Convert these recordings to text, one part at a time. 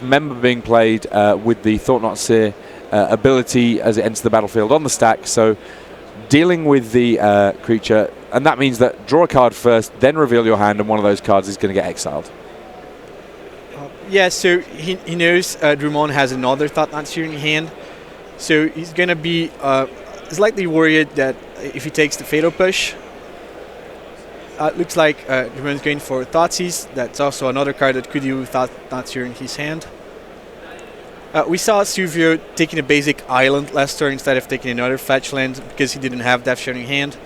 Member being played with the Thought Not Seer ability as it enters the battlefield on the stack, so dealing with the creature, and that means that draw a card first, then reveal your hand, and one of those cards is going to get exiled. Yeah, so he knows Drummond has another Thought Not Seer in hand, so he's going to be slightly worried that if he takes the Fatal Push, looks like Drummond's going for Thoughtseize. That's also another card that could deal with Thought Not Seer in his hand. We saw Silvio taking a basic island last turn instead of taking another fetch land because he didn't have Death Shadow in hand.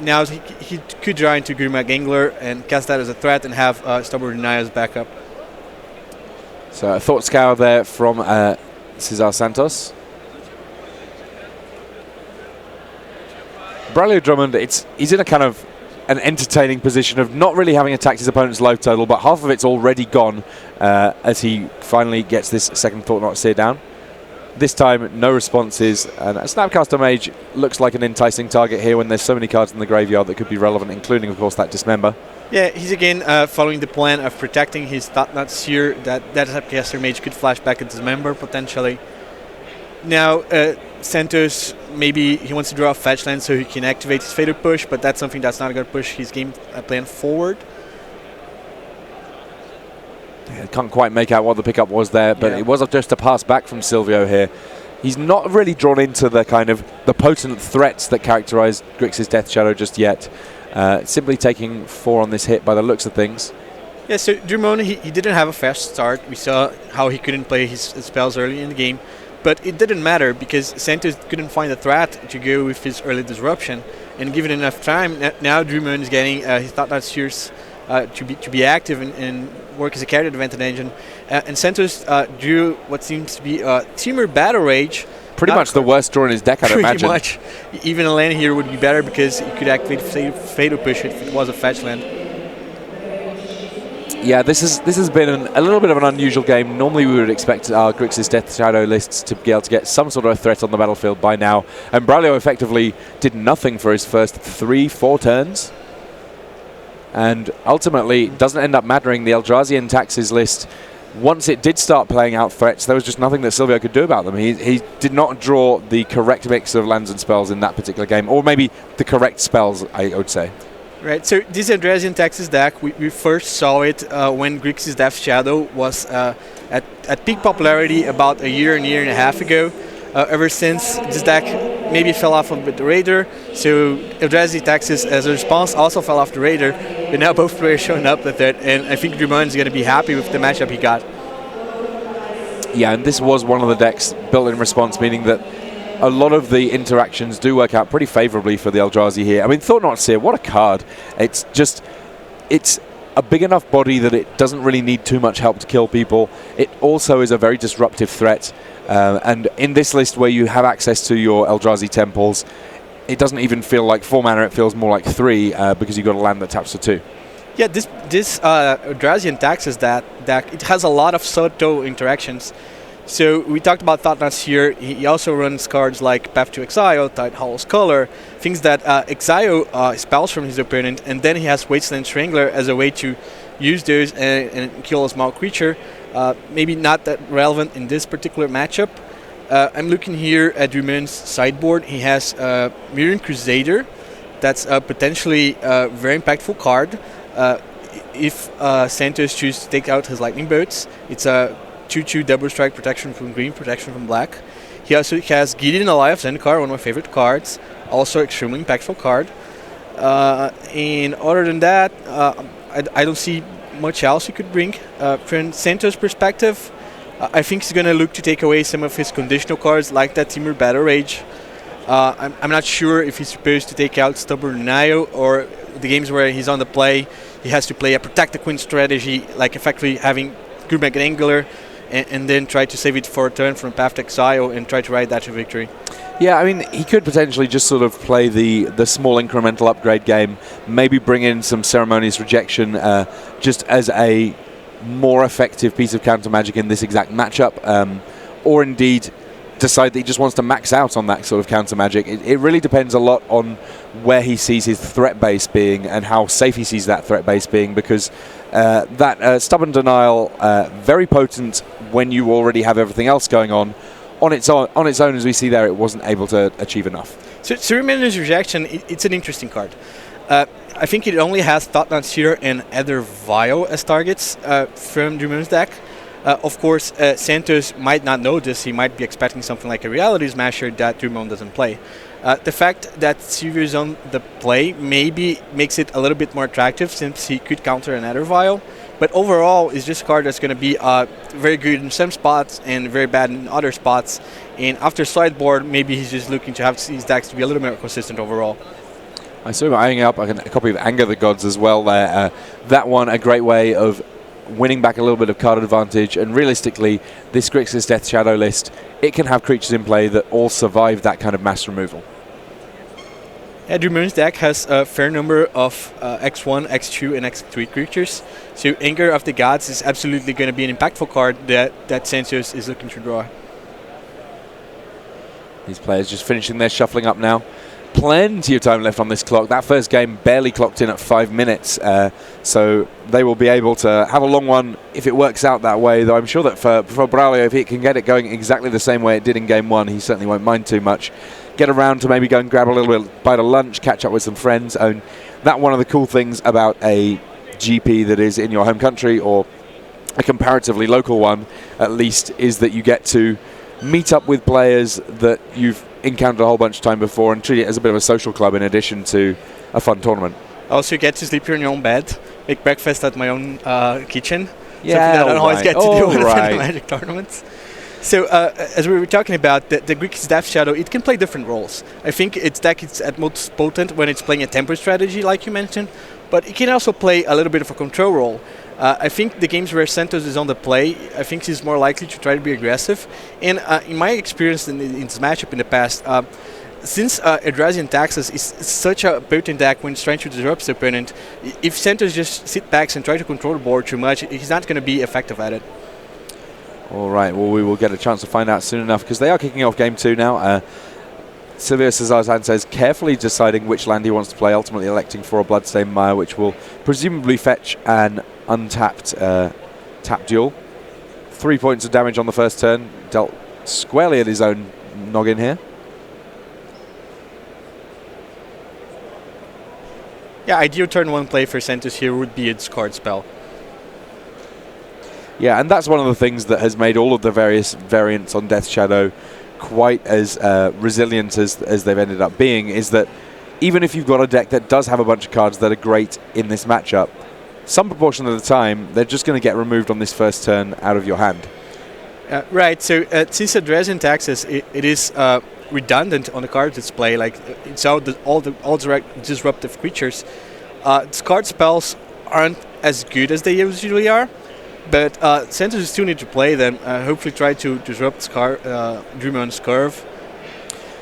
Now he could draw into Grimag Angler and cast that as a threat and have Stubborn Denial as backup. So a Thought Scour there from Cesar Santos. Braulio Drummond, he's in a kind of an entertaining position of not really having attacked his opponent's life total, but half of it's already gone as he finally gets this second Thought Not Seer down. This time, no responses, and a Snapcaster Mage looks like an enticing target here when there's so many cards in the graveyard that could be relevant, including, of course, that Dismember. Yeah, he's again following the plan of protecting his Thought Not Seer. That Snapcaster Mage could flash back a Dismember, potentially. Now, Santos, maybe he wants to draw a fetch land so he can activate his Fatal Push, but that's something that's not going to push his game plan forward. Yeah, can't quite make out what the pickup was there, but it was just a pass back from Silvio here. He's not really drawn into the kind of the potent threats that characterize Grixis Death Shadow just yet. Simply taking 4 on this hit by the looks of things. Yeah, so Drummond, he didn't have a fast start. We saw how he couldn't play his spells early in the game. But it didn't matter because Santos couldn't find a threat to go with his early disruption. And given enough time, now Drummond is getting his Thought Not Seers to be active and work as a carry advantage engine. And Santos drew what seems to be Timur Battle Rage. Pretty much the worst draw in his deck, I'd imagine. Pretty much. Even a land here would be better because he could activate Fatal Push if it was a fetch land. Yeah, this has been a little bit of an unusual game. Normally we would expect our Grixis Death Shadow lists to be able to get some sort of a threat on the battlefield by now. And Braulio effectively did nothing for his first 3-4 turns. And ultimately doesn't end up mattering. The Eldrazi Taxes list, once it did start playing out threats, there was just nothing that Silvio could do about them. He did not draw the correct mix of lands and spells in that particular game. Or maybe the correct spells, I would say. Right, so this Eldrazi Taxes deck, we first saw it when Grixis Death Shadow was at peak popularity about a year and a half ago. Ever since, this deck maybe fell off of the radar, so Eldrazi Taxes as a response also fell off the radar, but now both players showing up with it, and I think Drummond is going to be happy with the matchup he got. Yeah, and this was one of the decks built in response, meaning that a lot of the interactions do work out pretty favorably for the Eldrazi here. I mean, Thought Not Seer, what a card. It's a big enough body that it doesn't really need too much help to kill people. It also is a very disruptive threat. And in this list where you have access to your Eldrazi temples, it doesn't even feel like 4 mana, it feels more like 3 because you've got a land that taps for 2. Yeah, this Eldrazi Taxes deck, it has a lot of subtle interactions. So we talked about Thought Not Seer. He also runs cards like Path to Exile, Tidehall's Color, things that exile spells from his opponent, and then he has Wasteland Strangler as a way to use those and kill a small creature. Maybe not that relevant in this particular matchup. I'm looking here at Drummond's sideboard. He has Mirran Crusader. That's a potentially very impactful card. If Santos chooses to take out his Lightning Bolts, it's a 2/2 double strike, protection from green, protection from black. He also has Gideon Alive Zendikar, one of my favorite cards. Also extremely impactful card. And other than that, I don't see much else he could bring. From Santos' perspective, I think he's going to look to take away some of his conditional cards like that Timur Battle Rage. I'm not sure if he's supposed to take out Stubborn Denial or the games where he's on the play, he has to play a Protect the Queen strategy, like effectively having Grimag Angler, and then try to save it for a turn from Path to Exile and try to ride that to victory. Yeah, I mean, he could potentially just sort of play the small incremental upgrade game, maybe bring in some Ceremonious Rejection just as a more effective piece of counter magic in this exact matchup, or indeed decide that he just wants to max out on that sort of counter magic. It really depends a lot on where he sees his threat base being and how safe he sees that threat base being, because That Stubborn Denial, very potent when you already have everything else going on. On its own, as we see there, it wasn't able to achieve enough. So Ceremonier's Rejection, it's an interesting card. I think it only has Thought-Knot Seer and Ether Vial as targets from Drumon's deck. Of course, Santos might not know this. He might be expecting something like a Reality Smasher that Drumon doesn't play. The fact that Silvio is on the play maybe makes it a little bit more attractive since he could counter an Ether Vial. But overall, it's just a card that's going to be very good in some spots and very bad in other spots. And after sideboard, maybe he's just looking to have his decks to be a little more consistent overall. I saw him eyeing up a copy of Anger the Gods as well there. That one, a great way of winning back a little bit of card advantage. And realistically, this Grixis Death Shadow list, it can have creatures in play that all survive that kind of mass removal. Yeah, Drumon's deck has a fair number of X1, X2, and X3 creatures. So Anger of the Gods is absolutely going to be an impactful card that Santos is looking to draw. These players just finishing their shuffling up now. Plenty of time left on this clock. That first game barely clocked in at 5 minutes, so they will be able to have a long one if it works out that way, though I'm sure that for Braulio, if he can get it going exactly the same way it did in game one, he certainly won't mind too much. Get around to maybe go and grab a little bite of lunch, catch up with some friends. And that one of the cool things about a GP that is in your home country, or a comparatively local one at least, is that you get to meet up with players that you've encountered a whole bunch of time before and treat it as a bit of a social club in addition to a fun tournament. Also, you get to sleep here in your own bed, make breakfast at my own kitchen. Yeah, something that I don't always get to do with right. Magic tournaments. So, as we were talking about, the Grixis Death Shadow, it can play different roles. I think its deck is at most potent when it's playing a temper strategy, like you mentioned, but it can also play a little bit of a control role. I think the games where Santos is on the play, I think he's more likely to try to be aggressive. And in my experience in this matchup in the past, since Eldrazi Taxes is such a potent deck when it's trying to disrupt the opponent, if Santos just sit back and try to control the board too much, he's not going to be effective at it. All right, well, we will get a chance to find out soon enough, because they are kicking off game two now. Silvio Cesar Sanchez carefully deciding which land he wants to play, ultimately electing for a Bloodstained Mire, which will presumably fetch an untapped tap duel. 3 points of damage on the first turn, dealt squarely at his own noggin here. Yeah, ideal turn one play for Santos here would be a discard spell. Yeah, and that's one of the things that has made all of the various variants on Death Shadow quite as resilient as they've ended up being, is that even if you've got a deck that does have a bunch of cards that are great in this matchup, some proportion of the time they're just going to get removed on this first turn out of your hand. Right, so since Eldrazi Taxes, it is redundant on the card display, like it's all direct disruptive creatures. Discard spells aren't as good as they usually are, but Santos still need to play them, hopefully try to disrupt Drumon's curve.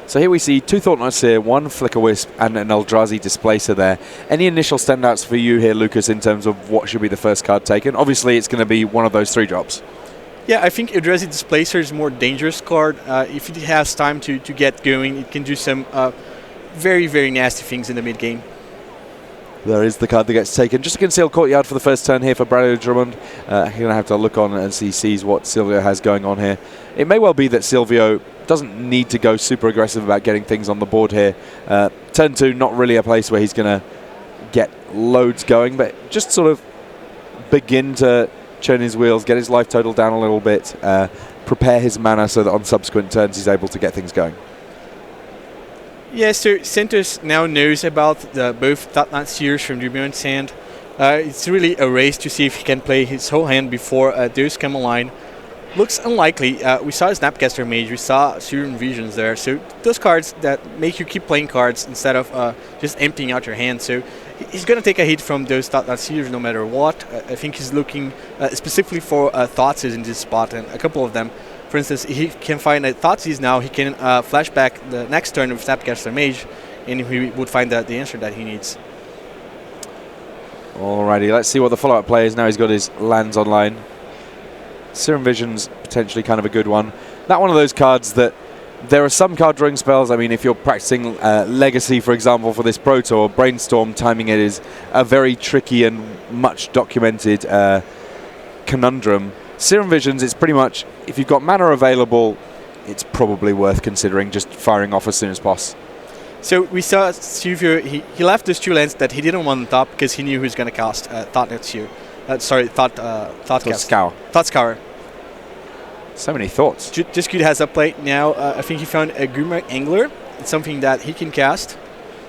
So here we see 2 Thought-Knot Seer, 1 Flicker Wisp, and an Eldrazi Displacer there. Any initial standouts for you here, Lucas, in terms of what should be the first card taken? Obviously, it's going to be one of those 3 drops. Yeah, I think Eldrazi Displacer is a more dangerous card. If it has time to get going, it can do some very, very nasty things in the mid-game. There is the card that gets taken. Just a Concealed Courtyard for the first turn here for Braulio Drummond. He's going to have to look on as he sees what Silvio has going on here. It may well be that Silvio doesn't need to go super aggressive about getting things on the board here. Turn 2, not really a place where he's going to get loads going, but just sort of begin to churn his wheels, get his life total down a little bit, prepare his mana so that on subsequent turns he's able to get things going. Yeah, so Santos now knows about both Thought-Knot Seers from Drumon's hand. It's really a race to see if he can play his whole hand before those come online. Looks unlikely. We saw Snapcaster Mage, we saw Serum Visions there, so those cards that make you keep playing cards instead of just emptying out your hand. So he's going to take a hit from those Thought-Knot Seers no matter what. I think he's looking specifically for Thoughtseize in this spot, and a couple of them. For instance, he can find a Thoughtseize now, he can flash back the next turn with Snapcaster Mage, and he would find the answer that he needs. Alrighty, let's see what the follow-up play is. Now he's got his lands online. Serum Vision's potentially kind of a good one. That one of those cards that There are some card drawing spells. I mean, if you're practicing Legacy, for example, for this Pro Tour, Brainstorm, timing it is a very tricky and much documented conundrum. Serum Visions, it's pretty much, if you've got mana available, it's probably worth considering just firing off as soon as possible. So we saw Silvio, he left those 2 lands that he didn't want on top because he knew he was going to cast Thought Scour. So many thoughts. Just good has up play. Now I think he found a Grimrock Angler. It's something that he can cast.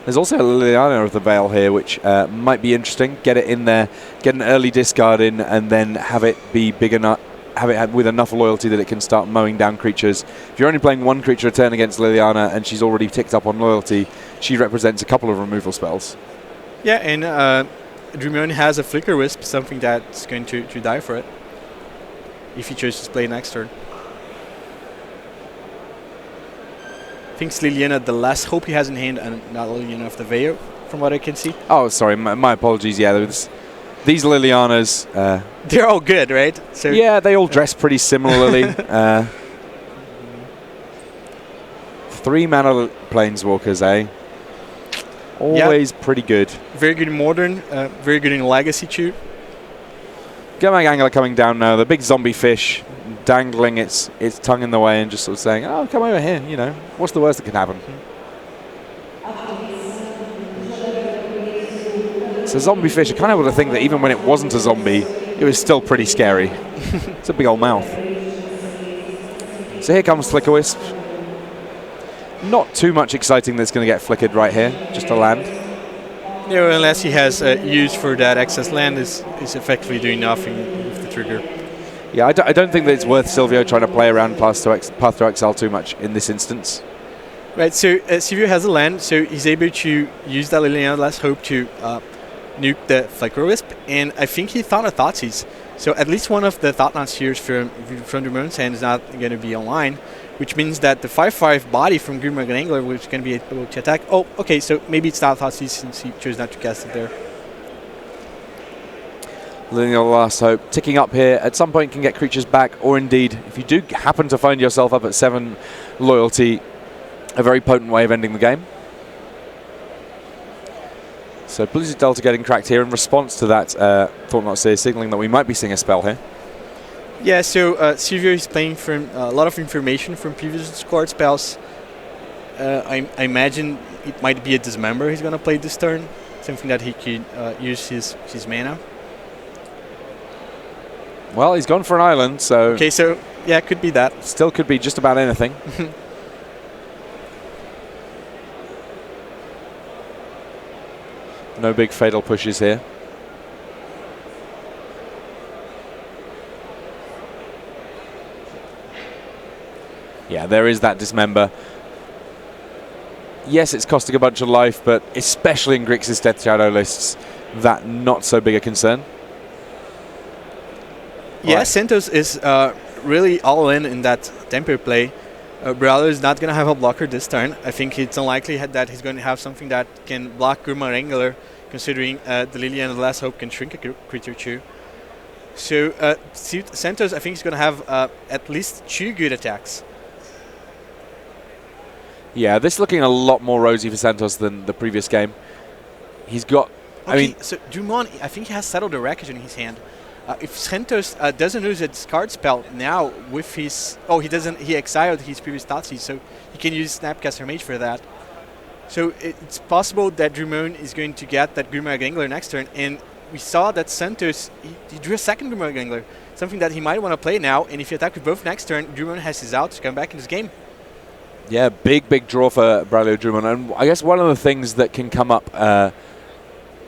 There's also a Liliana of the Veil here, which might be interesting. Get it in there, get an early discard in, and then have it be big enough, have it with enough loyalty that it can start mowing down creatures. If you're only playing 1 creature a turn against Liliana and she's already ticked up on loyalty, she represents a couple of removal spells. Yeah, and Drumion has a Flicker Wisp, something that's going to die for it if he chooses to play next turn. I think it's Liliana the last hope he has in hand, and not Liliana of the Veil, from what I can see. Oh, sorry, my apologies. Yeah, these Lilianas... they're all good, right? So yeah, they all dress pretty similarly. 3 mana Planeswalkers, eh? Always pretty good. Very good in Modern, very good in Legacy too. Gurmag Angler coming down now. The big zombie fish dangling its tongue in the way and just sort of saying, oh, come over here, you know. What's the worst that can happen? So zombie fish, I kind of would have think that even when it wasn't a zombie, it was still pretty scary. It's a big old mouth. So here comes Flicker Wisp. Not too much exciting that's going to get flickered right here, just a land. No, unless he has use for that excess land, is effectively doing nothing with the trigger. Yeah, I don't think that it's worth Silvio trying to play around Path to Exile too much in this instance. Right, so Silvio has a land, so he's able to use that Liliana Last Hope to nuke the Flicker Wisp, and I think he found a Thoughtseize. So at least one of the Thoughtnauts here from Drumon's hand is not going to be online, which means that the 5/5 body from Grimrock Angler is going to be able to attack. Oh, okay, so maybe it's not Thoughtseize since he chose not to cast it there. Liliana Last Hope ticking up here. At some point can get creatures back, or indeed, if you do happen to find yourself up at 7 loyalty, a very potent way of ending the game. So Blizzard Delta getting cracked here in response to that Thought-Knot Seer, signaling that we might be seeing a spell here. Yeah, so Silvio is playing from a lot of information from previous scored spells. I imagine it might be a Dismember he's going to play this turn, something that he could use his mana. Well, he's gone for an island, so... Okay, so yeah, it could be that. Still could be just about anything. No big fatal pushes here. Yeah, there is that Dismember. Yes, it's costing a bunch of life, but especially in Grixis Death Shadow lists, that not so big a concern. Yeah, right. Santos is really all in that tempo play. Brawler is not going to have a blocker this turn. I think it's unlikely that he's going to have something that can block Grimrock Angler, considering the Liliana Last Hope can shrink a creature too. So Santos, I think, is going to have at least 2 good attacks. Yeah, this is looking a lot more rosy for Santos than the previous game. He's got... Okay, I mean, so Drummond, I think he has Settled the Wreckage in his hand. If Santos doesn't use a discard spell now with his... Oh, he doesn't. He exiled his previous Thoughtseize, so he can use Snapcaster Mage for that. So it's possible that Drummond is going to get that Grimrock Angler next turn, and we saw that Santos, he drew a second Grimrock Angler, something that he might want to play now, and if you attack with both next turn, Drummond has his out to come back in this game. Yeah, big draw for Braulio Drummond, and I guess one of the things that can come up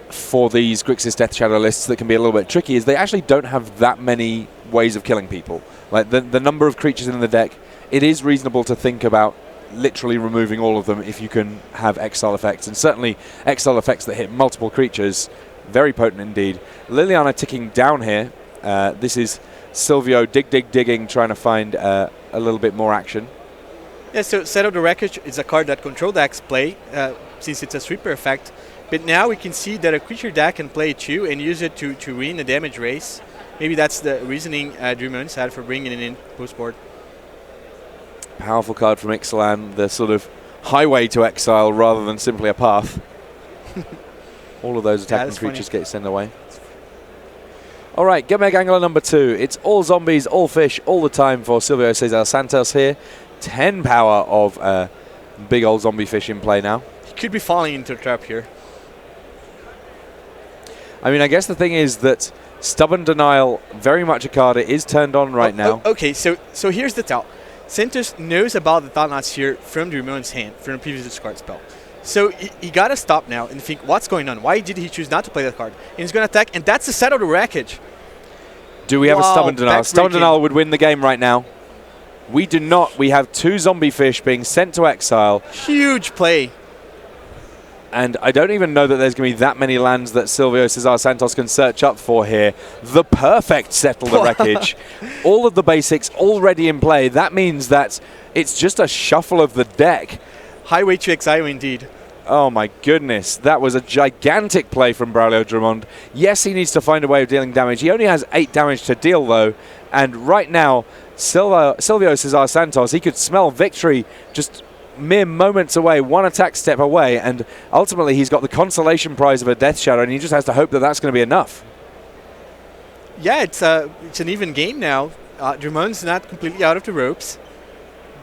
for these Grixis Death Shadow lists that can be a little bit tricky is they actually don't have that many ways of killing people. Like the number of creatures in the deck, it is reasonable to think about literally removing all of them if you can have exile effects, and certainly exile effects that hit multiple creatures, very potent indeed. Liliana ticking down here. This is Silvio digging, trying to find a little bit more action. Yeah, so Settle the Wreckage is a card that control decks play, since it's a sweeper effect. But now we can see that a creature deck can play it too and use it to win a damage race. Maybe that's the reasoning Drummond had for bringing it in post-board. Powerful card from Ixalan, the sort of highway to exile rather than simply a path. All of those attacking creatures get sent away. All right, Gimmick Angler number 2. It's all zombies, all fish, all the time for Silvio Cesar Santos here. 10 power of big old zombie fish in play now. He could be falling into a trap here. I mean, I guess the thing is that Stubborn Denial, very much a card. It is turned on right now. Okay, so here's the tell. Santos knows about the Thought-Knots here from Drumon's hand, from the previous discard spell. So he got to stop now and think, what's going on? Why did he choose not to play that card? And he's going to attack, and that's the set of the wreckage. Do we have a Stubborn Denial? Stubborn Denial would win the game right now. We do not. We have 2 zombie fish being sent to exile. Huge play. And I don't even know that there's going to be that many lands that Silvio Cesar Santos can search up for here. The perfect Settle the Wreckage. All of the basics already in play. That means that it's just a shuffle of the deck. Highway to exile indeed. Oh my goodness. That was a gigantic play from Braulio Drummond. Yes, he needs to find a way of dealing damage. He only has 8 damage to deal though. And right now, Silvio Cesar Santos, he could smell victory just mere moments away, 1 attack step away, and ultimately he's got the consolation prize of a Death Shadow, and he just has to hope that that's going to be enough. Yeah, it's an even game now. Drummond's not completely out of the ropes,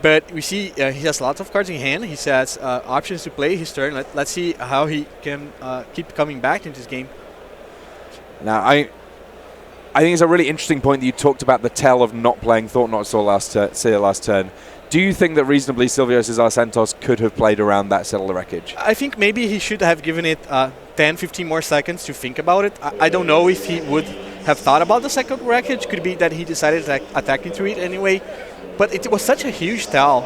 but we see he has lots of cards in hand. He has options to play his turn. Let's see how he can keep coming back into this game. Now, I think it's a really interesting point that you talked about the tell of not playing Thought-Knot last turn. Do you think that reasonably Silvio Cesar Santos could have played around that Settle the Wreckage? I think maybe he should have given it 10, 15 more seconds to think about it. I don't know if he would have thought about the second wreckage. Could be that he decided to attack into it anyway. But it was such a huge tell.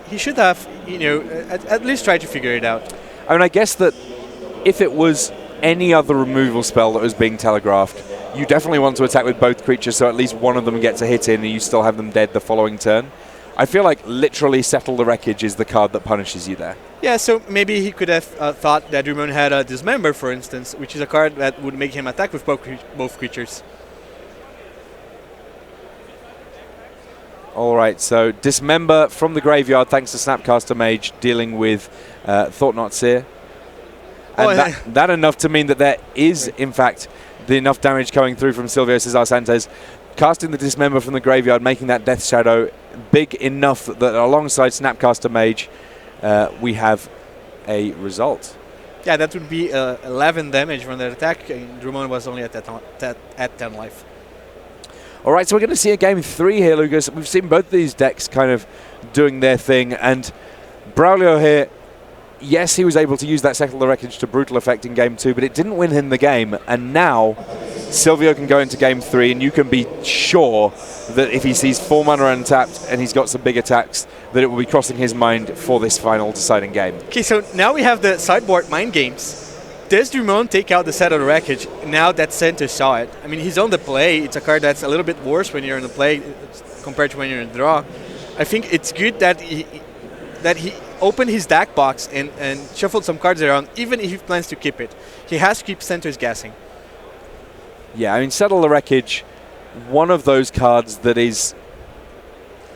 He should have, at least tried to figure it out. I mean, I guess that if it was any other removal spell that was being telegraphed, you definitely want to attack with both creatures so at least one of them gets a hit in and you still have them dead the following turn. I feel like literally Settle the Wreckage is the card that punishes you there. Yeah, so maybe he could have thought that Drummond had a Dismember, for instance, which is a card that would make him attack with both creatures. All right, so Dismember from the graveyard thanks to Snapcaster Mage dealing with Thought-Knot Seer. And that enough to mean that there is, in fact, enough damage coming through from Silvio Cesar Santos. Casting the Dismember from the graveyard, making that Death Shadow big enough that alongside Snapcaster Mage, we have a result. Yeah, that would be 11 damage from that attack. And Drummond was only at 10 life. All right, so we're going to see a game 3 here, Lucas. We've seen both these decks kind of doing their thing, and Braulio here, yes, he was able to use that Settle the Wreckage to brutal effect in game 2, but it didn't win him the game, and now Silvio can go into game 3, and you can be sure that if he sees 4 mana untapped and he's got some big attacks, that it will be crossing his mind for this final deciding game. Okay, so now we have the sideboard mind games. Does Drummond take out the Settle the Wreckage now that Santos saw it? I mean, he's on the play. It's a card that's a little bit worse when you're in the play compared to when you're in the draw. I think it's good that he opened his deck box and shuffled some cards around, even if he plans to keep it. He has to keep Santos guessing. Yeah, I mean, Settle the Wreckage, one of those cards that is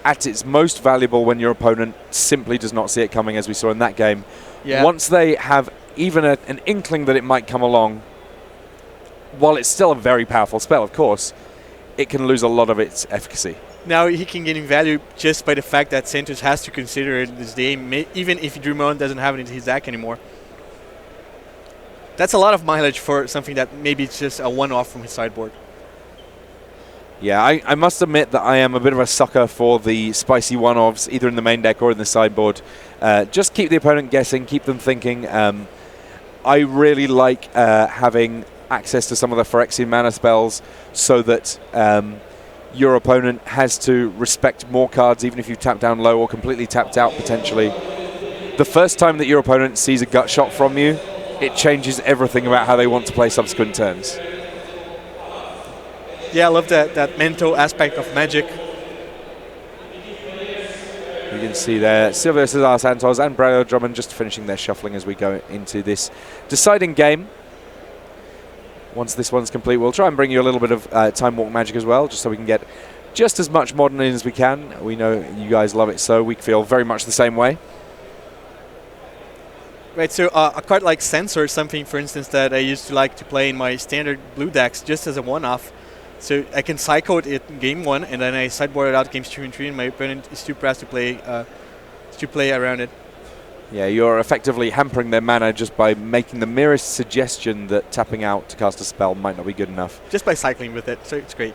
at its most valuable when your opponent simply does not see it coming, as we saw in that game. Yeah. Once they have even an inkling that it might come along, while it's still a very powerful spell, of course, it can lose a lot of its efficacy. Now he can gain in value just by the fact that Santos has to consider it in this game, even if Drummond doesn't have it in his deck anymore. That's a lot of mileage for something that maybe it's just a one-off from his sideboard. Yeah, I must admit that I am a bit of a sucker for the spicy one-offs, either in the main deck or in the sideboard. Just keep the opponent guessing, keep them thinking. I really like having access to some of the Phyrexian mana spells so that your opponent has to respect more cards, even if you've tapped down low or completely tapped out potentially. The first time that your opponent sees a gut shot from you, it changes everything about how they want to play subsequent turns. Yeah, I love that mental aspect of Magic. You can see there Silvio Cesar Santos and Braulio Drummond just finishing their shuffling as we go into this deciding game. Once this one's complete, we'll try and bring you a little bit of Time Walk Magic as well, just so we can get just as much modern in as we can. We know you guys love it, so we feel very much the same way. Right, so a card like Sensor is something, for instance, that I used to like to play in my standard blue decks just as a one-off. So I can cycle it in game 1, and then I sideboard it out games 2 and 3, and my opponent is too pressed to play around it. Yeah, you're effectively hampering their mana just by making the merest suggestion that tapping out to cast a spell might not be good enough. Just by cycling with it, so it's great.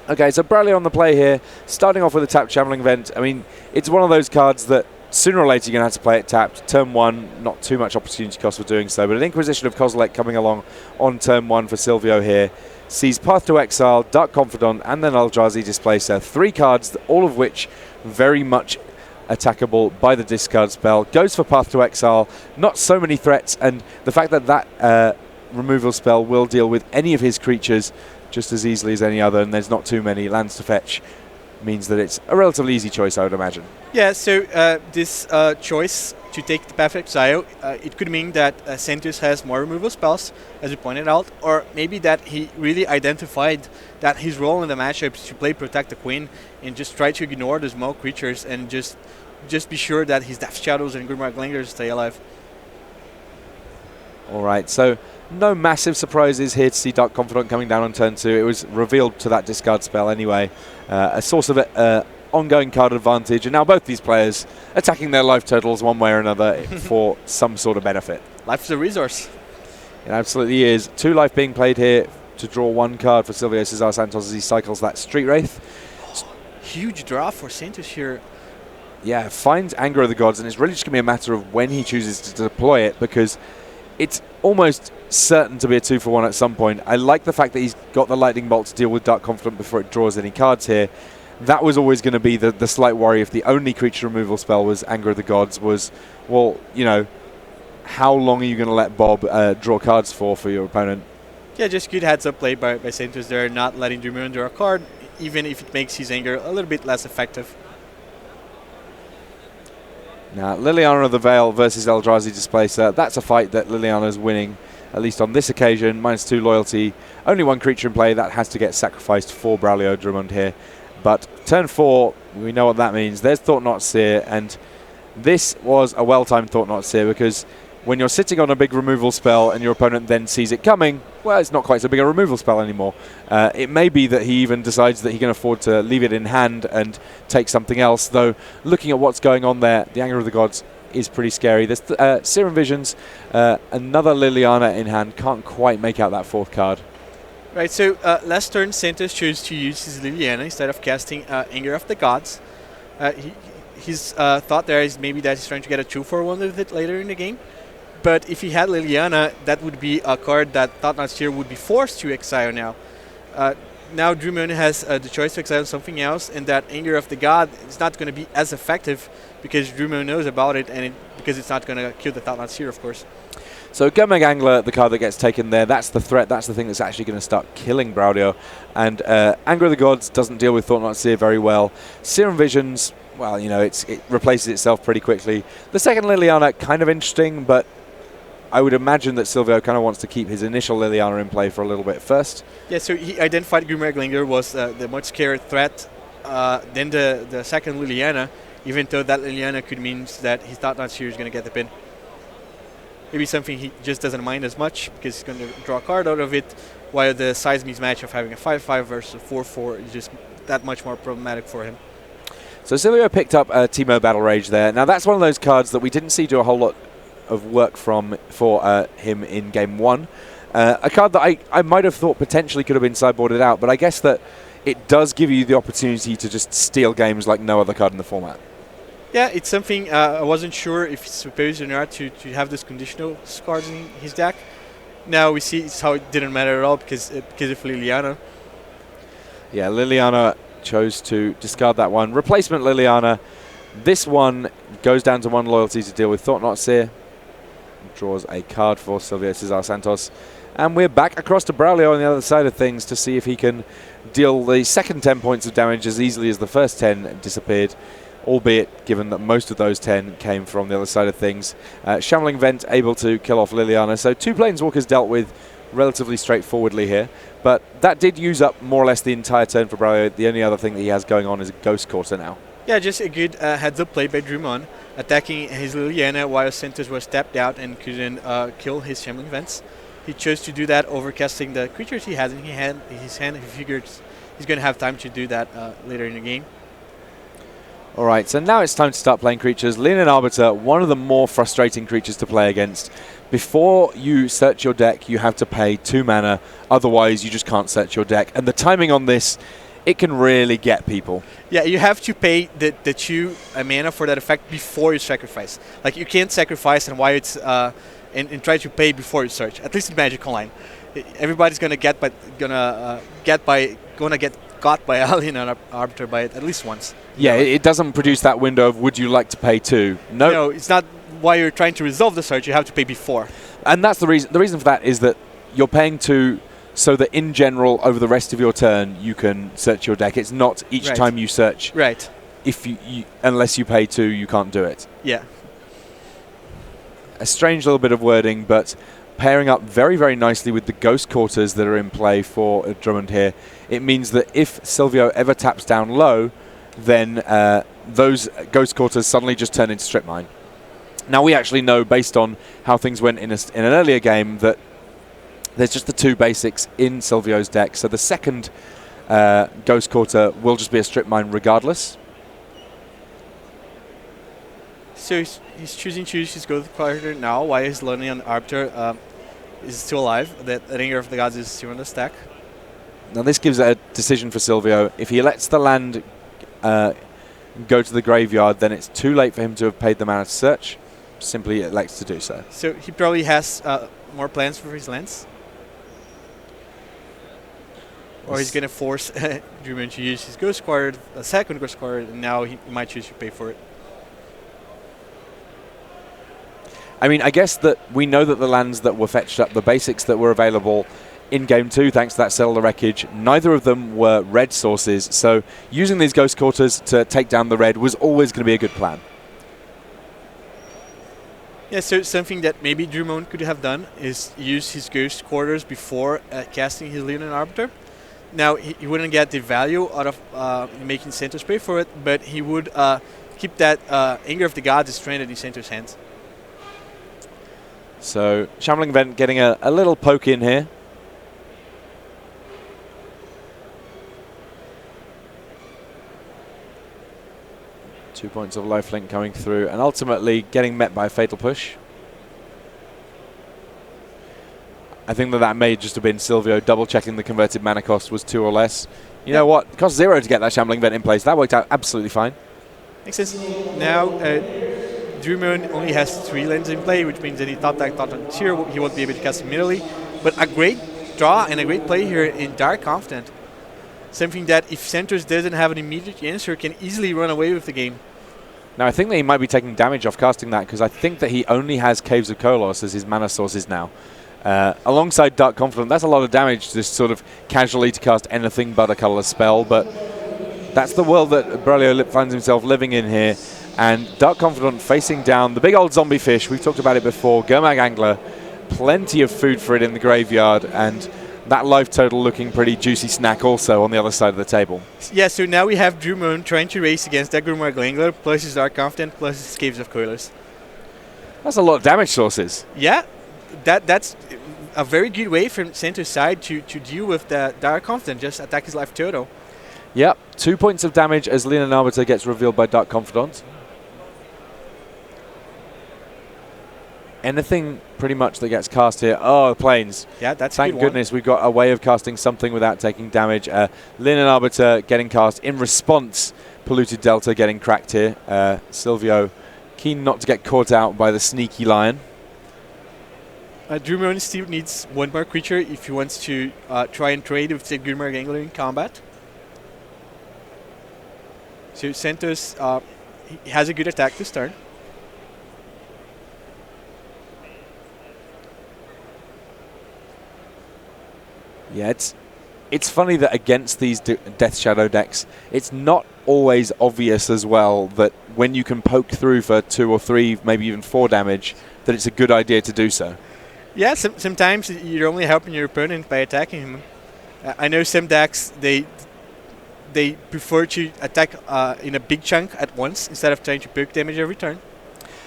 Okay, so Braulio on the play here, starting off with a tapped Channeling Vent. I mean, it's one of those cards that sooner or later you're going to have to play it tapped. Turn 1, not too much opportunity cost for doing so, but an Inquisition of Kozilek coming along on turn 1 for Silvio here. Sees Path to Exile, Dark Confidant, and then Eldrazi Displacer. 3 cards, all of which very much attackable by the discard spell. Goes for Path to Exile, not so many threats, and the fact that that removal spell will deal with any of his creatures just as easily as any other, and there's not too many lands to fetch, means that it's a relatively easy choice, I would imagine. Yeah, so this choice to take the Path of Exile, it could mean that Sentus has more removal spells, as you pointed out, or maybe that he really identified that his role in the matchup is to play Protect the Queen and just try to ignore the small creatures and just be sure that his Death Shadows and Grimrock Lingers stay alive. All right, so no massive surprises here to see Dark Confidant coming down on turn 2. It was revealed to that discard spell anyway. A source of ongoing card advantage, and now both these players attacking their life totals one way or another for some sort of benefit. Life is a resource. It absolutely is. 2 life being played here to draw 1 card for Silvio Cesar Santos as he cycles that Street Wraith. Huge draw for Santos here. Yeah, finds Anger of the Gods, and it's really just going to be a matter of when he chooses to deploy it, because it's almost certain to be a 2-for-1 at some point. I like the fact that he's got the Lightning Bolt to deal with Dark Confidant before it draws any cards here. That was always going to be the slight worry if the only creature removal spell was Anger of the Gods was, well, you know, how long are you going to let Bob draw cards for your opponent? Yeah, just good heads-up play by Santos there, not letting Drummond draw a card, even if it makes his Anger a little bit less effective. Now, Liliana of the Veil versus Eldrazi Displacer. That's a fight that Liliana's winning, at least on this occasion. -2 loyalty. Only 1 creature in play. That has to get sacrificed for Braulio Drummond here. But turn 4, we know what that means. There's Thought-Knot Seer, and this was a well-timed Thought-Knot Seer, because when you're sitting on a big removal spell and your opponent then sees it coming, well, it's not quite so big a removal spell anymore. It may be that he even decides that he can afford to leave it in hand and take something else, though looking at what's going on there, the Anger of the Gods is pretty scary. There's Serum Visions, another Liliana in hand, can't quite make out that 4th card. Right, so last turn Santos chose to use his Liliana instead of casting Anger of the Gods. His thought there is maybe that he's trying to get a 2-for-1 with it later in the game. But if he had Liliana, that would be a card that Thought-Knot Seer would be forced to exile now. Now Drummond has the choice to exile something else, and that Anger of the God is not going to be as effective because Drummond knows about it, and because it's not going to kill the Thought-Knot Seer, of course. So Gurmag Angler, the card that gets taken there, that's the threat, that's the thing that's actually going to start killing Braulio. And Anger of the Gods doesn't deal with Thought-Knot Seer very well. Serum Visions, well, you know, it replaces itself pretty quickly. The second Liliana, kind of interesting, but I would imagine that Silvio kind of wants to keep his initial Liliana in play for a little bit first. Yeah, so he identified Grimrock Linger was the much scarier threat than the second Liliana, even though that Liliana could mean that he thought Thought-Knot Seer is going to get the pin. Maybe something he just doesn't mind as much because he's going to draw a card out of it, while the size mismatch of having a 5-5 versus a 4-4 is just that much more problematic for him. So Silvio picked up Teemo Battle Rage there. Now that's one of those cards that we didn't see do a whole lot of work for him in game 1. A card that I might have thought potentially could have been sideboarded out, but I guess that it does give you the opportunity to just steal games like no other card in the format. Yeah, it's something I wasn't sure if it's supposed or not to have this conditional cards in his deck. Now we see it's how it didn't matter at all because of Liliana. Yeah, Liliana chose to discard that one. Replacement Liliana. This one goes down to 1 loyalty to deal with Thought-Knot Seer. Draws a card for Silvio Cesar Santos. And we're back across to Braulio on the other side of things to see if he can deal the second 10 points of damage as easily as the first 10 disappeared, albeit given that most of those 10 came from the other side of things. Channeling Vent able to kill off Liliana. So 2 Planeswalkers dealt with, relatively straightforwardly here. But that did use up more or less the entire turn for Braulio. The only other thing that he has going on is a Ghost Quarter now. Yeah, just a good heads-up play by Drummond, attacking his Liliana while Sentos was tapped out and couldn't kill his Shambling Vents. He chose to do that, overcasting the creatures he has in his hand. He figured he's going to have time to do that later in the game. All right, so now it's time to start playing creatures. Leonin Arbiter, one of the more frustrating creatures to play against. Before you search your deck, you have to pay 2 mana. Otherwise, you just can't search your deck. And the timing on this, it can really get people. Yeah, you have to pay the 2 mana for that effect before you sacrifice. Like, you can't sacrifice and why it's and try to pay before you search. At least in Magic Online, everybody's gonna get got by Alien and Arbiter by it at least once. Yeah, it doesn't produce that window of would you like to pay 2. No, it's not. While you're trying to resolve the search, you have to pay before. And that's the reason. The reason for that is that you're paying 2 so that in general, over the rest of your turn, you can search your deck. It's not each time you search. Right. If you unless you pay 2, you can't do it. Yeah. A strange little bit of wording, but pairing up very, very nicely with the Ghost Quarters that are in play for Drummond here. It means that if Silvio ever taps down low, then those Ghost Quarters suddenly just turn into Strip Mine. Now, we actually know, based on how things went in an earlier game, that there's just the 2 basics in Silvio's deck. So the second Ghost Quarter will just be a Strip Mine regardless. So he's choosing to use his Ghost Quarter now, while his Liliana Arbiter is still alive. That Anger of the Gods is still on the stack. Now this gives a decision for Silvio. If he lets the land go to the graveyard, then it's too late for him to have paid the mana to search. Simply elects to do so. So he probably has more plans for his lands? Or he's going to force Drummond to use his Ghost Quarter, a second Ghost Quarter, and now he might choose to pay for it. I mean, I guess that we know that the lands that were fetched up, the basics that were available in Game 2, thanks to that Cellular Wreckage, neither of them were red sources, so using these Ghost Quarters to take down the red was always going to be a good plan. Yeah, so something that maybe Drummond could have done is use his Ghost Quarters before casting his Leonin Arbiter. Now, he wouldn't get the value out of making Sentos pay for it, but he would keep that Anger of the Gods stranded in Sentos' hands. So, Shambling Vent getting a little poke in here. Two points of lifelink coming through, and ultimately getting met by a Fatal Push. I think that may just have been Silvio double-checking the converted mana cost was 2 or less. You know what? It cost 0 to get that Shambling Vent in place. That worked out absolutely fine. Makes sense. Now, Drummond only has 3 lands in play, which means that he top deck Thought here, he won't be able to cast immediately. But a great draw and a great play here in Dark Confidant. Something that if Sentos doesn't have an immediate answer, can easily run away with the game. Now, I think that he might be taking damage off casting that, because I think that he only has Caves of Kolos as his mana sources now. Alongside Dark Confidant, that's a lot of damage just sort of casually to cast anything but a colorless spell, but that's the world that Braulio finds himself living in here. And Dark Confidant facing down the big old zombie fish. We've talked about it before. Gurmag Angler, plenty of food for it in the graveyard, and that life total looking pretty juicy snack also on the other side of the table. Yeah, so now we have Drummond trying to race against that Gurmag Angler, plus his Dark Confidant, plus his Caves of Koilos. That's a lot of damage sources. Yeah, that's a very good way from Sentos' side to deal with the Dark Confidant, just attack his life total. Yep, 2 points of damage as Leonin Arbiter gets revealed by Dark Confidant. Anything pretty much that gets cast here. Oh, the planes. Yeah, that's Thank goodness we've got a way of casting something without taking damage. Leonin Arbiter getting cast in response. Polluted Delta getting cracked here. Silvio keen not to get caught out by the sneaky lion. Drummond still needs 1 more creature if he wants to try and trade with the Gurmag Angler in combat. So Sentos he has a good attack this turn. Yeah, it's funny that against these Death Shadow decks, it's not always obvious as well that when you can poke through for 2 or 3, maybe even 4 damage, that it's a good idea to do so. Yeah, sometimes you're only helping your opponent by attacking him. I know some decks they prefer to attack in a big chunk at once instead of trying to poke damage every turn.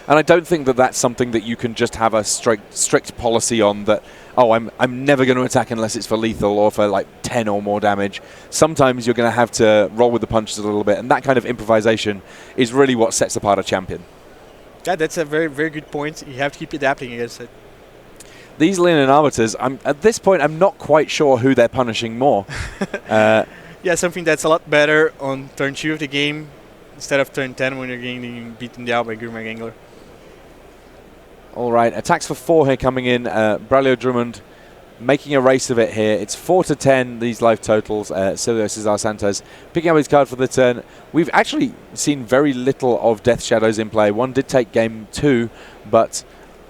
And I don't think that that's something that you can just have a strict policy on that, oh, I'm never going to attack unless it's for lethal or for like 10 or more damage. Sometimes you're going to have to roll with the punches a little bit, and that kind of improvisation is really what sets apart a champion. Yeah, that's a very, very good point. You have to keep adapting against it. These Linen Arbiters, at this point, I'm not quite sure who they're punishing more. Yeah, something that's a lot better on turn 2 of the game instead of turn 10 when you're getting beaten down by Gurmag Angler. All right, attacks for 4 here coming in. Braulio Drummond making a race of it here. It's 4-10, these life totals. Silvio Cesar Santos picking up his card for the turn. We've actually seen very little of Death Shadows in play. One did take game 2, but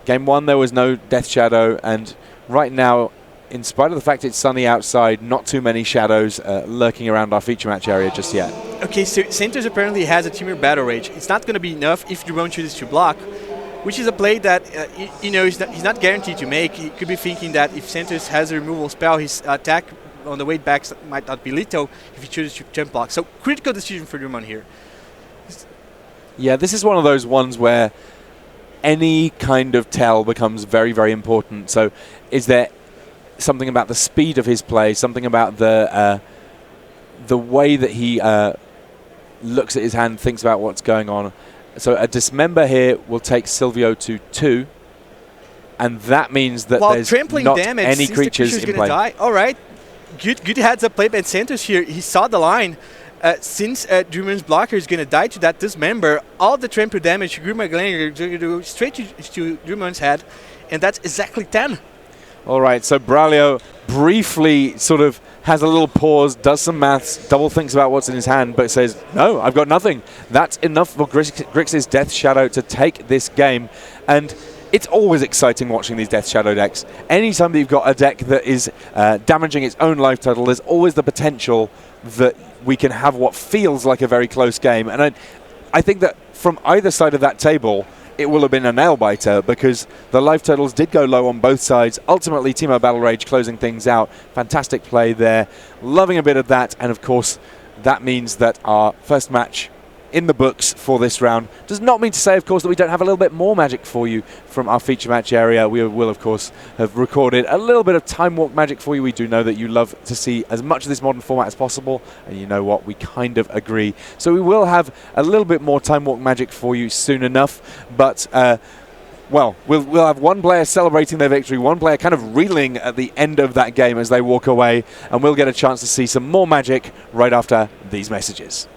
game 1 there was no Death Shadow, and right now, in spite of the fact it's sunny outside, not too many shadows lurking around our feature match area just yet. Okay, so Santos apparently has a Timur Battle Rage. It's not going to be enough if Drummond chooses to block, which is a play that he's not guaranteed to make. He could be thinking that if Santos has a removal spell, his attack on the way back might not be lethal if he chooses to jump block. So critical decision for Drummond here. Yeah, this is one of those ones where any kind of tell becomes very, very important. So is there something about the speed of his play, something about the way that he looks at his hand, thinks about what's going on? So a Dismember here will take Silvio to 2, and that means that there's not damage, any creatures in play. Die. All right, good heads up play by Santos here. He saw the line. Since Drummond's blocker is going to die to that Dismember, all the trample damage Gurmag Angler is going to go straight to Drummond's head, and that's exactly 10. All right, so Braulio briefly sort of has a little pause, does some maths, double thinks about what's in his hand, but says, no, I've got nothing. That's enough for Grixis Death Shadow to take this game. And it's always exciting watching these Death Shadow decks. Anytime that you've got a deck that is damaging its own life total, there's always the potential that we can have what feels like a very close game. And I think that from either side of that table, it will have been a nail-biter because the life totals did go low on both sides. Ultimately, Timo Battle Rage closing things out. Fantastic play there. Loving a bit of that. And, of course, that means that our first match in the books for this round. Does not mean to say, of course, that we don't have a little bit more magic for you from our feature match area. We will, of course, have recorded a little bit of Time Walk magic for you. We do know that you love to see as much of this modern format as possible, and you know what? We kind of agree. So we will have a little bit more Time Walk magic for you soon enough, but well, we'll have one player celebrating their victory, one player kind of reeling at the end of that game as they walk away, and we'll get a chance to see some more magic right after these messages.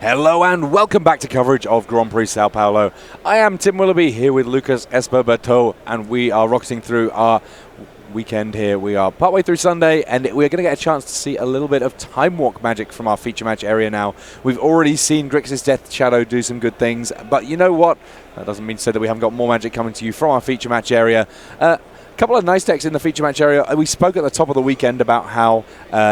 Hello and welcome back to coverage of Grand Prix Sao Paulo. I am Tim Willoughby here with Lucas Esperberto, and we are rocketing through our weekend here. We are partway through Sunday, and we're going to get a chance to see a little bit of time walk magic from our feature match area now. We've already seen Grixis Death Shadow do some good things, but you know what? That doesn't mean to say that we haven't got more magic coming to you from our feature match area. Couple of nice decks in the feature match area. We spoke at the top of the weekend about how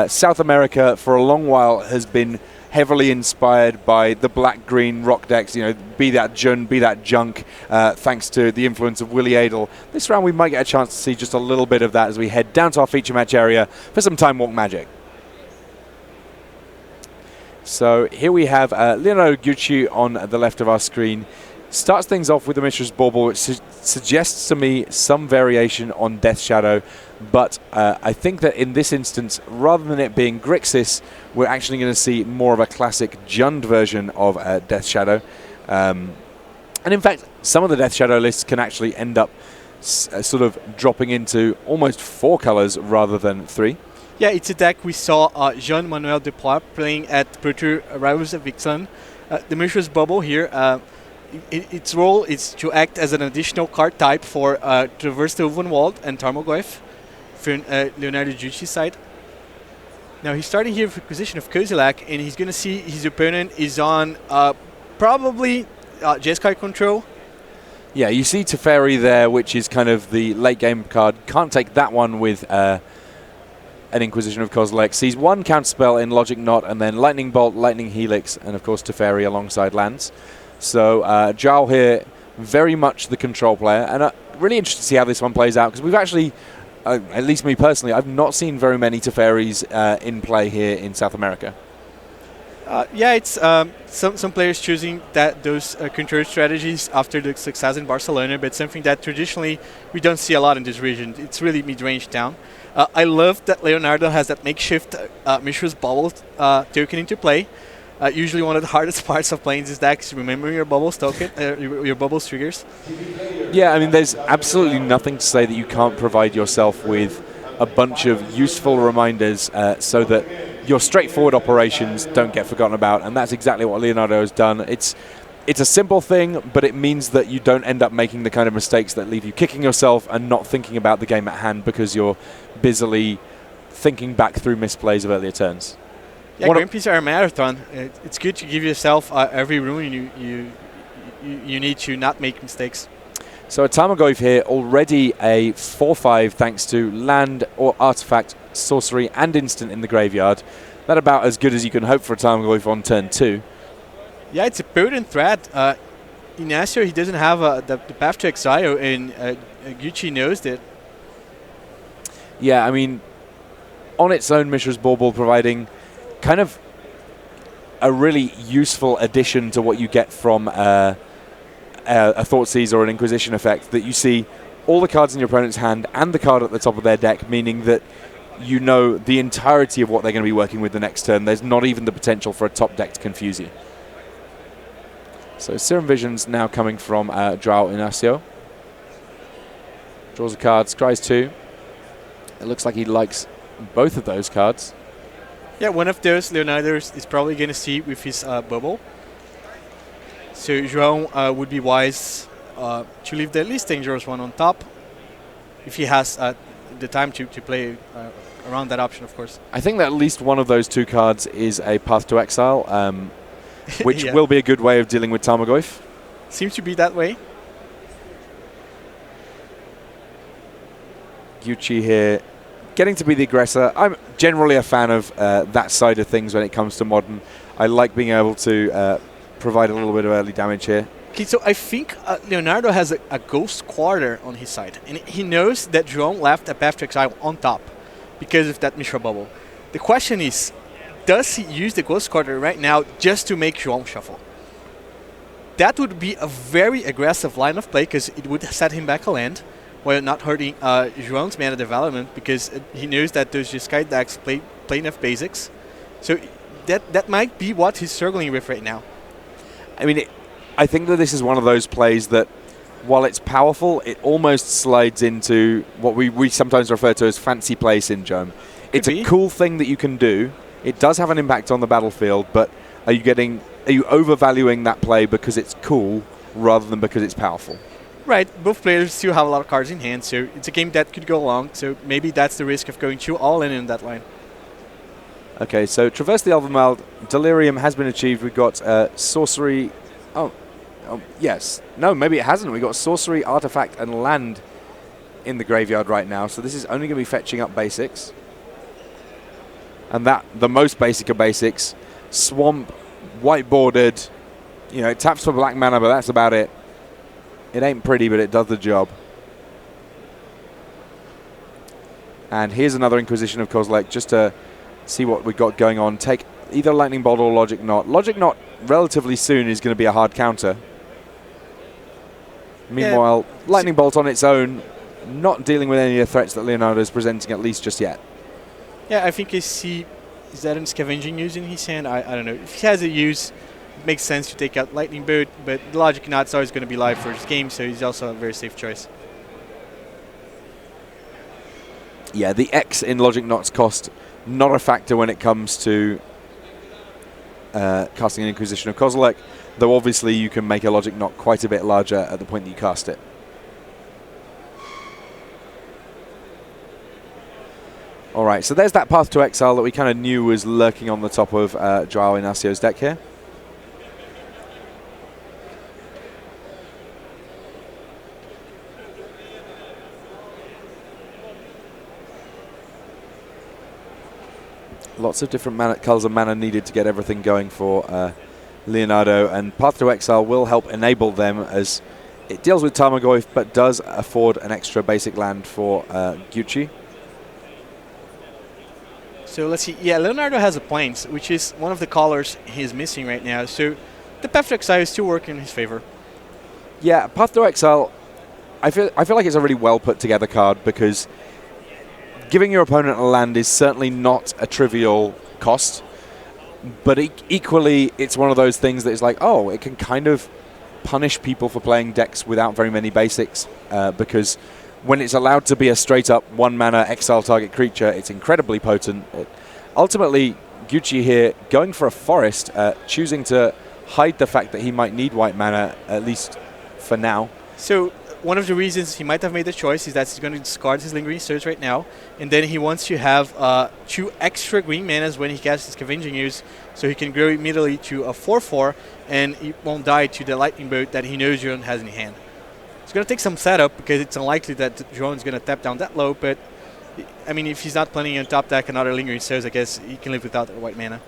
South America for a long while has been heavily inspired by the black-green rock decks, you know, be that Jun, be that Junk, thanks to the influence of Willie Adel. This round we might get a chance to see just a little bit of that as we head down to our feature match area for some Time Walk magic. So here we have Leonardo Gucci on the left of our screen. Starts things off with the Mishra's Bauble, which suggests to me some variation on Death Shadow, but I think that in this instance, rather than it being Grixis, we're actually going to see more of a classic Jund version of Death Shadow. And in fact, some of the Death Shadow lists can actually end up sort of dropping into almost 4 colors rather than 3. Yeah, it's a deck we saw Jean-Manuel Deploy playing at Pro Tour Rivals of Vixen. The Mishra's Bubble here, its role is to act as an additional card type for Traverse the Ulvenwald and Tarmogoyf from Leonardo Gucci's side. Now he's starting here with acquisition of Kozilek, and he's going to see his opponent is on probably Jeskai control. Yeah, you see Teferi there, which is kind of the late game card. Can't take that one with an Inquisition of Kozilek. Sees one counterspell in Logic Knot, and then Lightning Bolt, Lightning Helix, and of course Teferi alongside lands. So Jarl here, very much the control player, and really interested to see how this one plays out, because we've actually, at least me personally, I've not seen very many Teferis in play here in South America. Yeah, it's some players choosing those control strategies after the success in Barcelona, but something that traditionally we don't see a lot in this region. It's really mid-range down. I love that Leonardo has that makeshift Mishra's Bubble token into play. Usually one of the hardest parts of playing this deck is remembering your bubbles token, your bubbles triggers. Yeah, I mean, there's absolutely nothing to say that you can't provide yourself with a bunch of useful reminders so that your straightforward operations don't get forgotten about, and that's exactly what Leonardo has done. It's a simple thing, but it means that you don't end up making the kind of mistakes that leave you kicking yourself and not thinking about the game at hand because you're busily thinking back through misplays of earlier turns. Yeah, Grand Prix are a marathon. It's good to give yourself every room you need to not make mistakes. So a Tarmogoyf here, already a 4/5 thanks to land or artifact, sorcery and instant in the graveyard. That about as good as you can hope for a Tarmogoyf on turn 2. Yeah, it's a potent threat. Ignacio, he doesn't have the path to exile, and Gucci knows that. Yeah, I mean, on its own, Mishra's Bauble providing kind of a really useful addition to what you get from a Thoughtseize or an Inquisition effect, that you see all the cards in your opponent's hand and the card at the top of their deck, meaning that you know the entirety of what they're going to be working with the next turn. There's not even the potential for a top deck to confuse you. So Serum Vision's now coming from João Ignacio. Draws a card, scries 2. It looks like he likes both of those cards. Yeah, one of those Leonardo is probably going to see with his bubble. So João would be wise to leave the least dangerous one on top if he has the time to play around that option, of course. I think that at least one of those 2 cards is a Path to Exile, which will be a good way of dealing with Tarmogoyf. Seems to be that way. Gucci here, getting to be the aggressor. I'm generally a fan of that side of things when it comes to Modern. I like being able to provide a little bit of early damage here. Okay, so I think Leonardo has a Ghost Quarter on his side, and he knows that João left a Path to Exile on top because of that Mishra Bubble. The question is, does he use the Ghost Quarter right now just to make João shuffle? That would be a very aggressive line of play because it would set him back a land while not hurting João's mana development, because he knows that those Jeskai decks play enough basics. So that might be what he's struggling with right now. I mean, I think that this is one of those plays that, while it's powerful, it almost slides into what we sometimes refer to as fancy play syndrome. It's a cool thing that you can do. It does have an impact on the battlefield, but are you getting are you overvaluing that play because it's cool rather than because it's powerful? Right, both players still have a lot of cards in hand, so it's a game that could go long, so maybe that's the risk of going too all in that line. Okay, so Traverse the Elvenwald, Delirium has been achieved. We've got Sorcery. Oh, yes. No, maybe it hasn't. We've got Sorcery, Artifact, and Land in the graveyard right now, so this is only going to be fetching up basics. And that, the most basic of basics, Swamp, white-bordered, you know, it taps for black mana, but that's about it. It ain't pretty, but it does the job. And here's another Inquisition of Kozilek, just to see what we've got going on. Take either Lightning Bolt or Logic Knot. Logic Knot, relatively soon, is going to be a hard counter. Meanwhile, Lightning Bolt on its own, not dealing with any of the threats that Leonardo is presenting, at least just yet. Yeah, I think is that a Scavenging use in his hand? I don't know. If he has a use, it makes sense to take out Lightning Bolt, but Logic Knot's always going to be live for his game, so he's also a very safe choice. Yeah, the X in Logic Knot's cost, not a factor when it comes to casting an Inquisition of Kozilek, though obviously you can make a Logic Knot quite a bit larger at the point that you cast it. Alright, so there's that Path to Exile that we kind of knew was lurking on the top of Joao Inacio's deck here. Lots of different colours of mana needed to get everything going for Leonardo, and Path to Exile will help enable them as it deals with Tarmogoyf but does afford an extra basic land for Gucci. So let's see. Yeah, Leonardo has a Plains, which is one of the colors he's missing right now. So the Path to Exile is still working in his favor. Yeah, Path to Exile, I feel like it's a really well put together card because giving your opponent a land is certainly not a trivial cost, but equally it's one of those things that is like, oh, it can kind of punish people for playing decks without very many basics because when it's allowed to be a straight-up one-mana exile target creature, it's incredibly potent. Ultimately, Gucci here going for a forest, choosing to hide the fact that he might need white mana, at least for now. So one of the reasons he might have made the choice is that he's going to discard his Lingering Surge right now, and then he wants to have 2 extra green manas when he casts his Scavenging Use, so he can grow immediately to a 4/4, and he won't die to the Lightning Bolt that he knows Joan has in hand. It's going to take some setup because it's unlikely that Joan's going to tap down that low, but I mean, if he's not planning on top deck another Lingering Surge, I guess he can live without the white mana.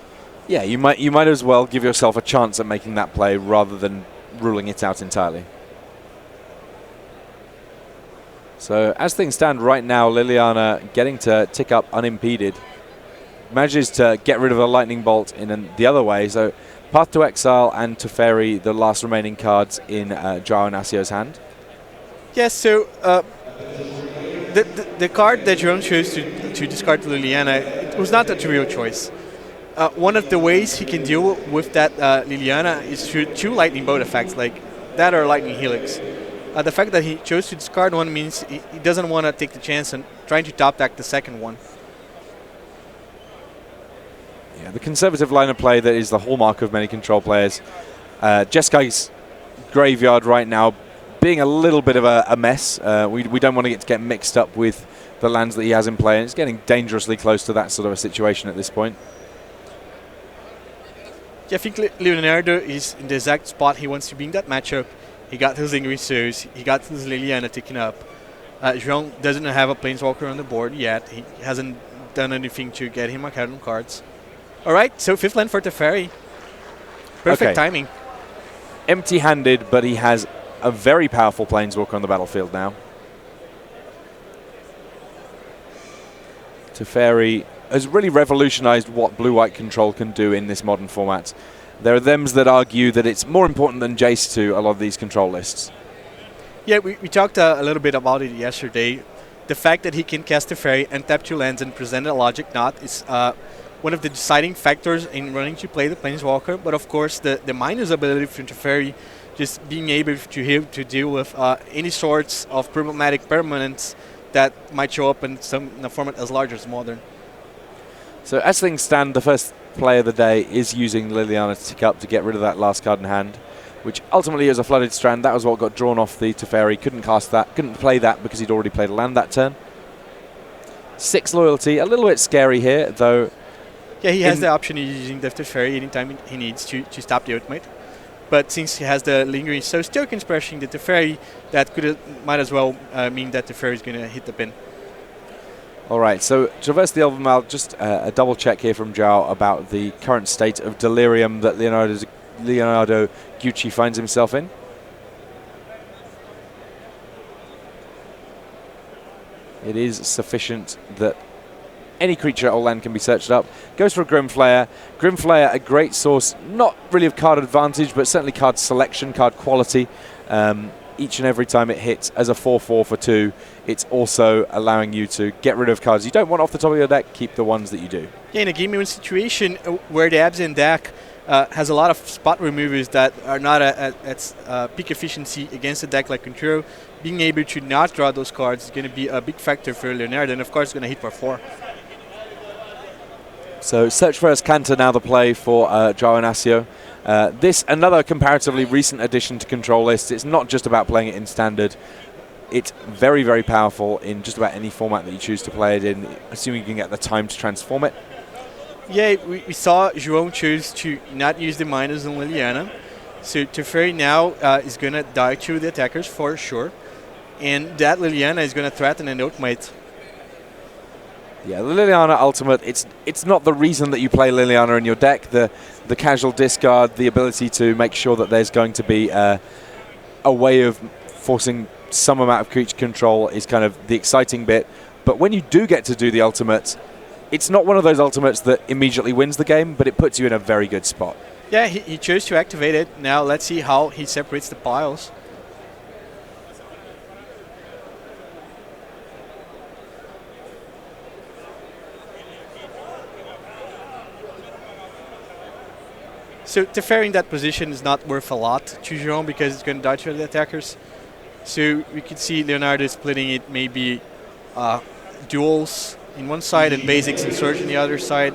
Yeah, you might as well give yourself a chance at making that play rather than ruling it out entirely. So as things stand right now, Liliana getting to tick up unimpeded. Manages to get rid of the Lightning Bolt in the other way. So Path to Exile and Teferi, the last remaining cards in Joao Inacio's hand. Yes, so the card that Jerome chose to discard to Liliana, it was not a trivial choice. One of the ways he can deal with that Liliana is through 2 Lightning Bolt effects, like that or Lightning Helix. The fact that he chose to discard one means he doesn't want to take the chance on trying to top deck the second one. Yeah, the conservative line of play that is the hallmark of many control players. Jeskai's graveyard right now being a little bit of a mess. We don't want to get mixed up with the lands that he has in play, and it's getting dangerously close to that sort of a situation at this point. Yeah, I think Leonardo is in the exact spot he wants to be in that matchup. He got his Lingering Surge, he got his Liliana taken up. João doesn't have a Planeswalker on the board yet. He hasn't done anything to get him a card on cards. Alright, so 5th land for Teferi. Perfect timing. Empty-handed, but he has a very powerful Planeswalker on the battlefield now. Teferi has really revolutionized what blue-white control can do in this modern format. There are thems that argue that it's more important than Jace to a lot of these control lists. Yeah, we talked a little bit about it yesterday. The fact that he can cast Teferi and tap 2 lands and present a Logic Knot is one of the deciding factors in running to play the Planeswalker, but of course the minus ability for Teferi, just being able to deal with any sorts of problematic permanents that might show up in a format as large as Modern. So as things stand, the first play of the day is using Liliana to tick up to get rid of that last card in hand, which ultimately is a Flooded Strand. That was what got drawn off the Teferi. Couldn't cast that, couldn't play that because he'd already played a land that turn. 6 loyalty, a little bit scary here, though. Yeah, he has the option of using the Teferi anytime he needs to stop the ultimate. But since he has the lingering Soul's Tokens pressuring the Teferi, that might as well mean that the Teferi is going to hit the pin. All right, so Traverse the Elvenmal, just a double check here from Zhao about the current state of delirium that Leonardo Gucci finds himself in. It is sufficient that any creature or land can be searched up. Goes for a Grimflayer. Grimflayer, a great source, not really of card advantage, but certainly card selection, card quality. Each and every time it hits as a 4/4 for 2, it's also allowing you to get rid of cards you don't want off the top of your deck, keep the ones that you do. Yeah, in a game-win situation where the Abzan deck has a lot of spot removers that are not at peak efficiency against a deck like Control, being able to not draw those cards is going to be a big factor for Leonardo, and of course it's going to hit for 4. So Search First Canter now the play for João Inácio. This, another comparatively recent addition to control lists. It's not just about playing it in Standard. It's very, very powerful in just about any format that you choose to play it in, assuming you can get the time to transform it. Yeah, we saw João choose to not use the minus on Liliana. So Teferi now is going to die to the attackers for sure. And that Liliana is going to threaten an ultimate. Yeah, the Liliana ultimate, it's not the reason that you play Liliana in your deck. The casual discard, the ability to make sure that there's going to be a way of forcing some amount of creature control is kind of the exciting bit. But when you do get to do the ultimate, it's not one of those ultimates that immediately wins the game, but it puts you in a very good spot. Yeah, he chose to activate it. Now let's see how he separates the piles. So Teferi in that position is not worth a lot to João because it's going to die to the attackers. So we could see Leonardo splitting it maybe duels in one side and basics and surge on the other side.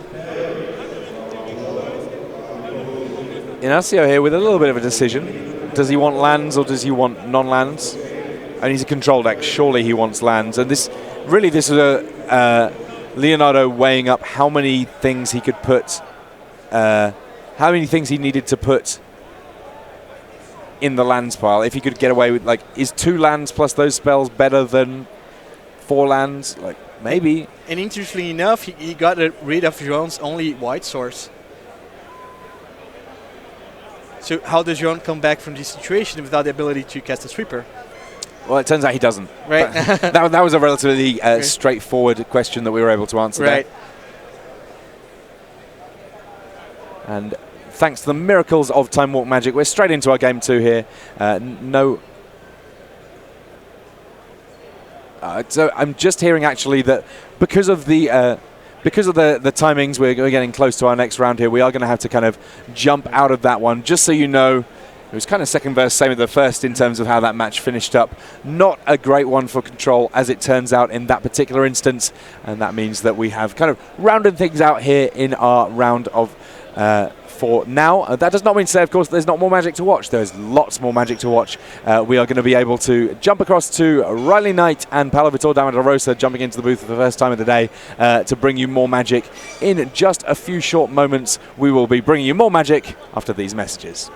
Inácio here with a little bit of a decision. Does he want lands or does he want non-lands? And he's a control deck. Surely he wants lands. And this is a Leonardo weighing up how many things he could put, how many things he needed to put in the lands pile. If he could get away with, like, is 2 lands plus those spells better than 4 lands? Like, maybe. And interestingly enough, he got rid of João's only white source. So how does João come back from this situation without the ability to cast a sweeper? Well, it turns out he doesn't. Right. that was a relatively straightforward question that we were able to answer. Right. There. And thanks to the miracles of Time Walk Magic, we're straight into our game 2 here. So I'm just hearing actually that because of the timings, we're getting close to our next round here. We are going to have to kind of jump out of that one. Just so you know, it was kind of second verse, same as the first in terms of how that match finished up. Not a great one for Control, as it turns out in that particular instance. And that means that we have kind of rounded things out here in our round of 4 now. That does not mean to say, of course, there's not more Magic to watch. There's lots more Magic to watch. We are going to be able to jump across to Riley Knight and Paulo Vitor Damarosa jumping into the booth for the first time of the day to bring you more Magic. In just a few short moments, we will be bringing you more Magic after these messages.